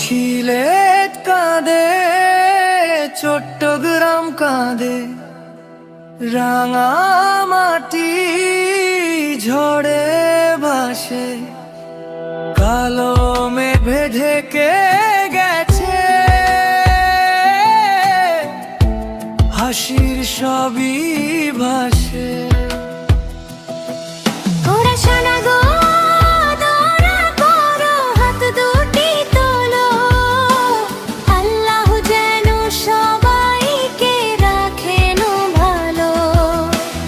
সিলেট কাঁদে, চট্টগ্রাম কাঁদে, রাঙা মাটি ঝড়ে ভাসে, কালো মেঘে ঢেকে গেছে, হাসির সবই ভাসে।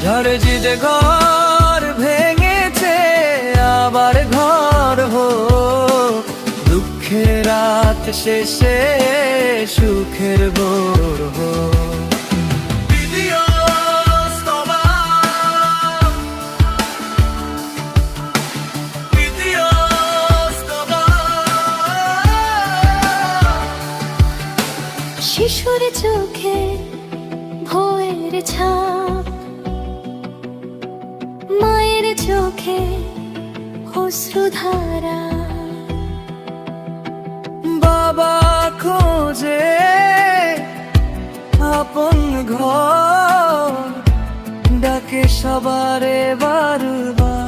ঝড় ঘর ভেঙেছে, আবার ঘর হোক, দুঃখের রাত শেষে সুখের ভোর হোক। শিশুর চোখে ভোরের ছাপ, মায়ের চোখে অশ্রুধারা, বাবা খোঁজে আপন ঘর, ডাকে সবারে বারবার।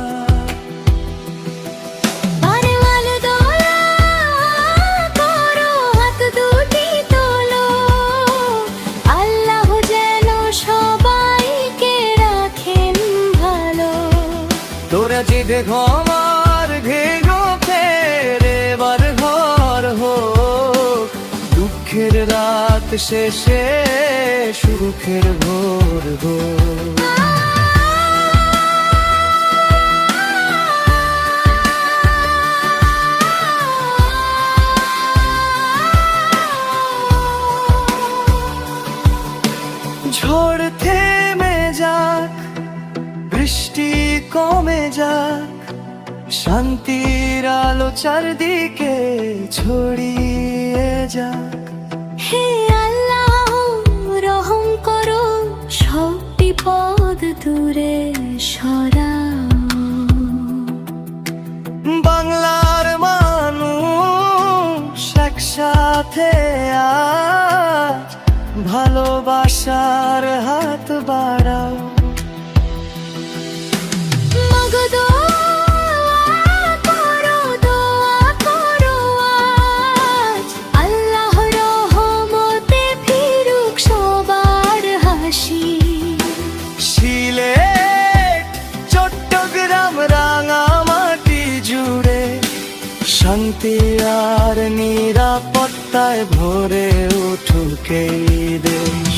তোরা জিদে ঘর ঘেগো ফের এবার ঘর হোক, দুঃখের রাত শেষে সুখের ভোর হোক। ঝড় থেমে যাক, বৃষ্টি কমে যাক, শান্তির আলো চারদিকে ছড়িয়ে যাক। হে আল্লাহ রহম করো, সব বিপদ দূরে সরাও। বাংলার মানুষ একসাথে আজ, ভালোবাসার হাত বাড়াও। সিলেট চট্টগ্রাম রাঙা মাটি জুড়ে, শান্তি আর নিরাপত্তায় ভরে উঠুক এই দেশ।